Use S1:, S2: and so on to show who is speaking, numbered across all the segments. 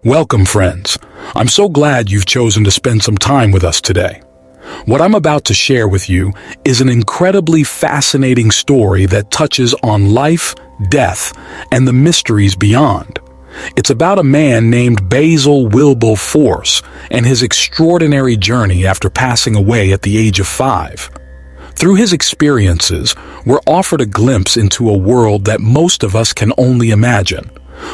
S1: Welcome, friends. I'm so glad you've chosen to spend some time with us today. What I'm about to share with you is an incredibly fascinating story that touches on life, death, and the mysteries beyond. It's about a man named Basel Wilbel Force and his extraordinary journey after passing away at the age of 5. Through his experiences, we're offered a glimpse into a world that most of us can only imagine.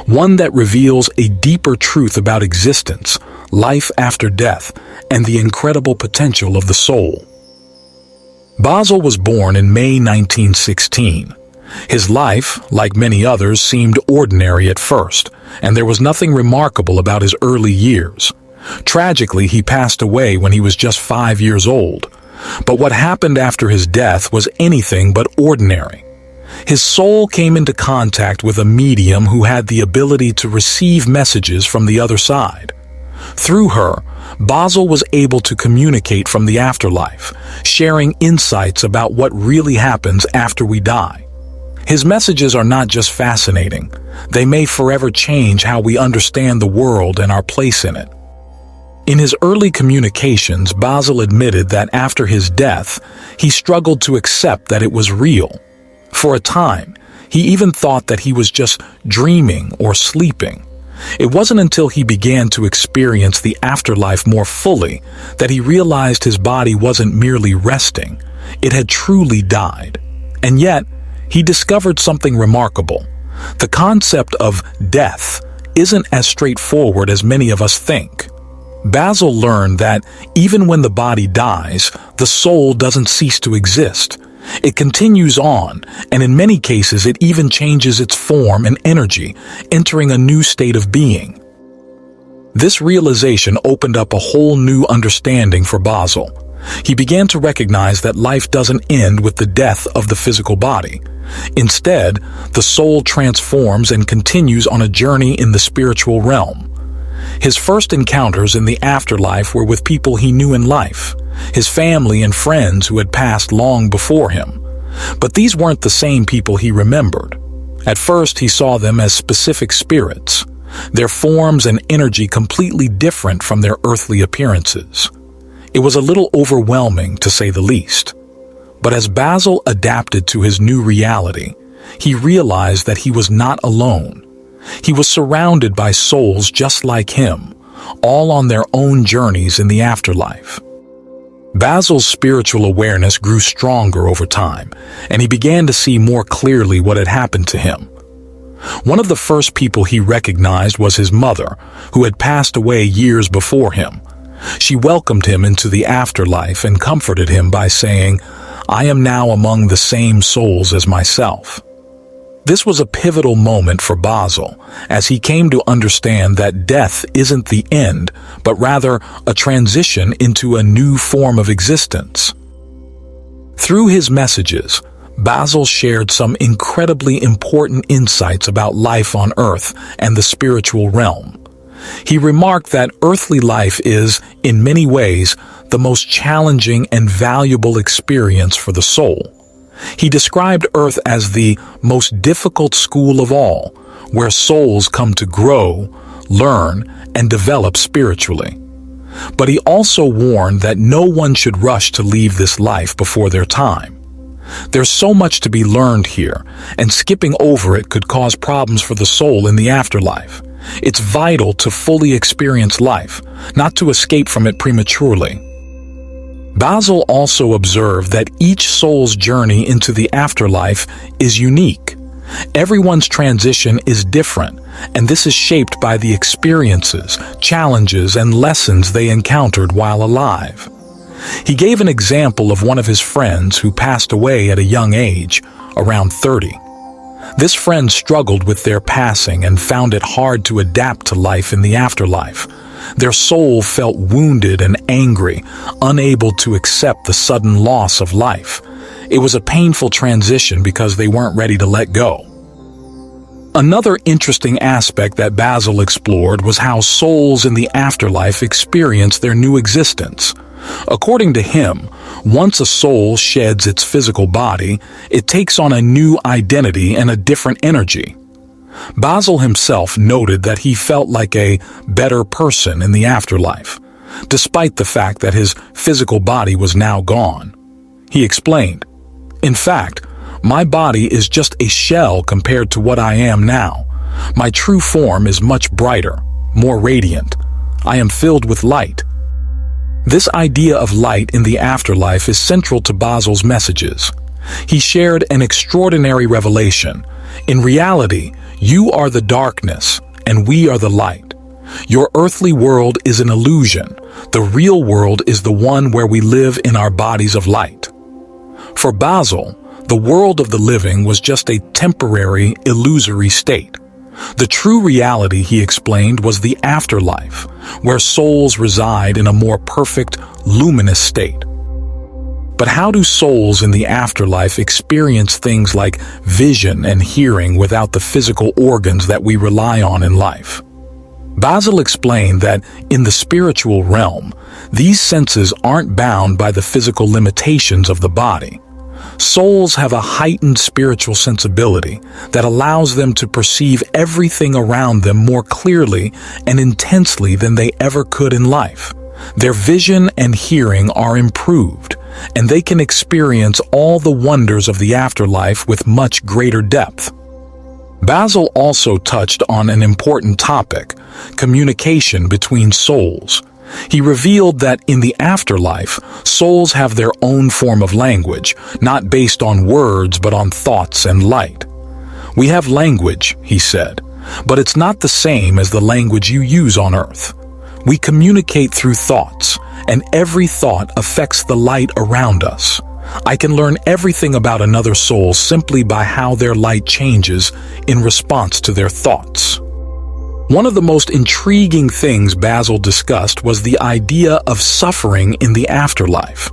S1: One that reveals a deeper truth about existence, life after death, and the incredible potential of the soul. Basil was born in May 1916. His life, like many others, seemed ordinary at first, and there was nothing remarkable about his early years. Tragically, he passed away when he was just 5 years old. But what happened after his death was anything but ordinary. His soul came into contact with a medium who had the ability to receive messages from the other side. Through her, Basil was able to communicate from the afterlife, sharing insights about what really happens after we die. His messages are not just fascinating, they may forever change how we understand the world and our place in it. In his early communications, Basil admitted that after his death, he struggled to accept that it was real. For a time, he even thought that he was just dreaming or sleeping. It wasn't until he began to experience the afterlife more fully that he realized his body wasn't merely resting, it had truly died. And yet, he discovered something remarkable. The concept of death isn't as straightforward as many of us think. Basil learned that even when the body dies, the soul doesn't cease to exist. It continues on, and in many cases it even changes its form and energy, entering a new state of being. This realization opened up a whole new understanding for Basil. He began to recognize that life doesn't end with the death of the physical body. Instead, the soul transforms and continues on a journey in the spiritual realm. His first encounters in the afterlife were with people he knew in life, his family and friends who had passed long before him. But these weren't the same people he remembered. At first, he saw them as specific spirits, their forms and energy completely different from their earthly appearances. It was a little overwhelming, to say the least. But as Basil adapted to his new reality, he realized that he was not alone. He was surrounded by souls just like him, all on their own journeys in the afterlife. Basil's spiritual awareness grew stronger over time, and he began to see more clearly what had happened to him. One of the first people he recognized was his mother, who had passed away years before him. She welcomed him into the afterlife and comforted him by saying, "I am now among the same souls as myself." This was a pivotal moment for Basil, as he came to understand that death isn't the end, but rather a transition into a new form of existence. Through his messages, Basil shared some incredibly important insights about life on Earth and the spiritual realm. He remarked that earthly life is, in many ways, the most challenging and valuable experience for the soul. He described Earth as the most difficult school of all, where souls come to grow, learn, and develop spiritually. But he also warned that no one should rush to leave this life before their time. There's so much to be learned here, and skipping over it could cause problems for the soul in the afterlife. It's vital to fully experience life, not to escape from it prematurely. Basil also observed that each soul's journey into the afterlife is unique. Everyone's transition is different, and this is shaped by the experiences, challenges, and lessons they encountered while alive. He gave an example of one of his friends who passed away at a young age, around 30. This friend struggled with their passing and found it hard to adapt to life in the afterlife. Their soul felt wounded and angry, unable to accept the sudden loss of life. It was a painful transition because they weren't ready to let go. Another interesting aspect that Basil explored was how souls in the afterlife experience their new existence. According to him, once a soul sheds its physical body, it takes on a new identity and a different energy. Basil himself noted that he felt like a better person in the afterlife, despite the fact that his physical body was now gone. He explained, "In fact, my body is just a shell compared to what I am now. My true form is much brighter, more radiant. I am filled with light." This idea of light in the afterlife is central to Basil's messages. He shared an extraordinary revelation. In reality, you are the darkness, and we are the light. Your earthly world is an illusion. The real world is the one where we live in our bodies of light. For Basil, the world of the living was just a temporary, illusory state. The true reality, he explained, was the afterlife, where souls reside in a more perfect, luminous state. But how do souls in the afterlife experience things like vision and hearing without the physical organs that we rely on in life? Basil explained that in the spiritual realm, these senses aren't bound by the physical limitations of the body. Souls have a heightened spiritual sensibility that allows them to perceive everything around them more clearly and intensely than they ever could in life. Their vision and hearing are improved, and they can experience all the wonders of the afterlife with much greater depth. Basil also touched on an important topic: communication between souls. He revealed that in the afterlife, souls have their own form of language, not based on words but on thoughts and light. "We have language," he said, "but it's not the same as the language you use on Earth. We communicate through thoughts, and every thought affects the light around us. I can learn everything about another soul simply by how their light changes in response to their thoughts." One of the most intriguing things Basil discussed was the idea of suffering in the afterlife.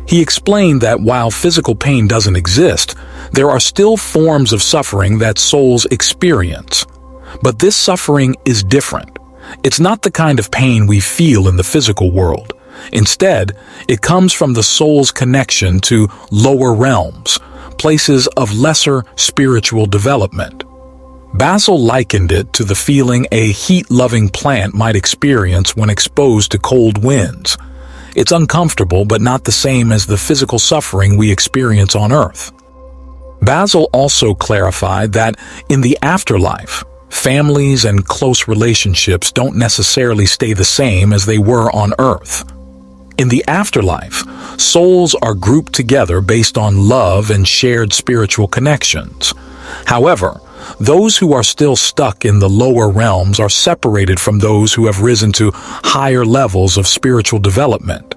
S1: He explained that while physical pain doesn't exist, there are still forms of suffering that souls experience. But this suffering is different. It's not the kind of pain we feel in the physical world. Instead, it comes from the soul's connection to lower realms, places of lesser spiritual development. Basil likened it to the feeling a heat-loving plant might experience when exposed to cold winds. It's uncomfortable but not the same as the physical suffering we experience on Earth. Basil also clarified that in the afterlife, families and close relationships don't necessarily stay the same as they were on Earth. In the afterlife, souls are grouped together based on love and shared spiritual connections. However, those who are still stuck in the lower realms are separated from those who have risen to higher levels of spiritual development.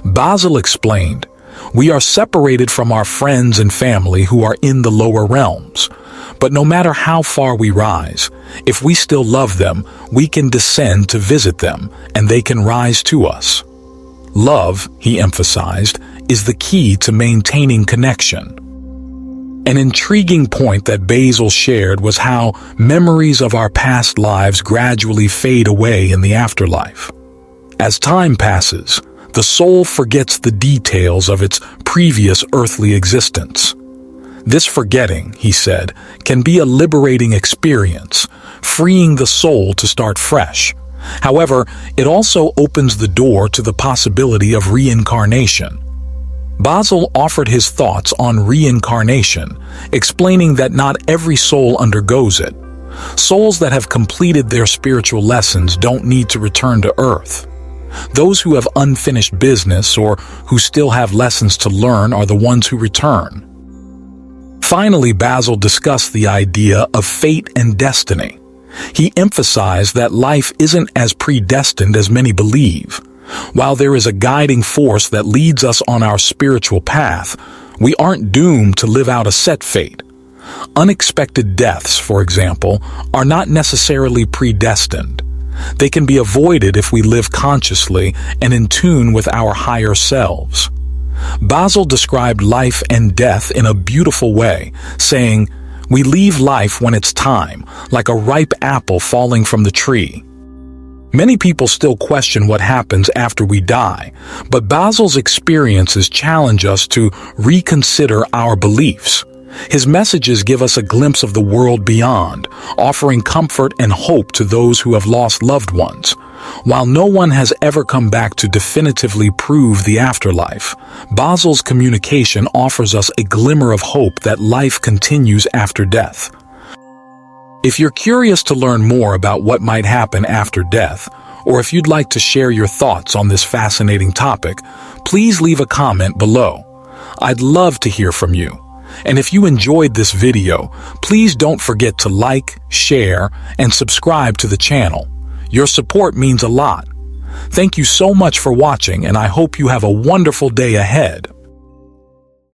S1: Basil explained, "We are separated from our friends and family who are in the lower realms. But no matter how far we rise, if we still love them, we can descend to visit them, and they can rise to us." Love, he emphasized, is the key to maintaining connection. An intriguing point that Basil shared was how memories of our past lives gradually fade away in the afterlife. As time passes, the soul forgets the details of its previous earthly existence. This forgetting, he said, can be a liberating experience, freeing the soul to start fresh. However, it also opens the door to the possibility of reincarnation. Basil offered his thoughts on reincarnation, explaining that not every soul undergoes it. Souls that have completed their spiritual lessons don't need to return to Earth. Those who have unfinished business or who still have lessons to learn are the ones who return. Finally, Basil discussed the idea of fate and destiny. He emphasized that life isn't as predestined as many believe. While there is a guiding force that leads us on our spiritual path, we aren't doomed to live out a set fate. Unexpected deaths, for example, are not necessarily predestined. They can be avoided if we live consciously and in tune with our higher selves. Basil described life and death in a beautiful way, saying, "We leave life when it's time, like a ripe apple falling from the tree." Many people still question what happens after we die, but Basil's experiences challenge us to reconsider our beliefs. His messages give us a glimpse of the world beyond, offering comfort and hope to those who have lost loved ones. While no one has ever come back to definitively prove the afterlife, Basil's communication offers us a glimmer of hope that life continues after death. If you're curious to learn more about what might happen after death, or if you'd like to share your thoughts on this fascinating topic, please leave a comment below. I'd love to hear from you. And if you enjoyed this video, please don't forget to like, share, and subscribe to the channel. Your support means a lot. Thank you so much for watching, and I hope you have a wonderful day ahead.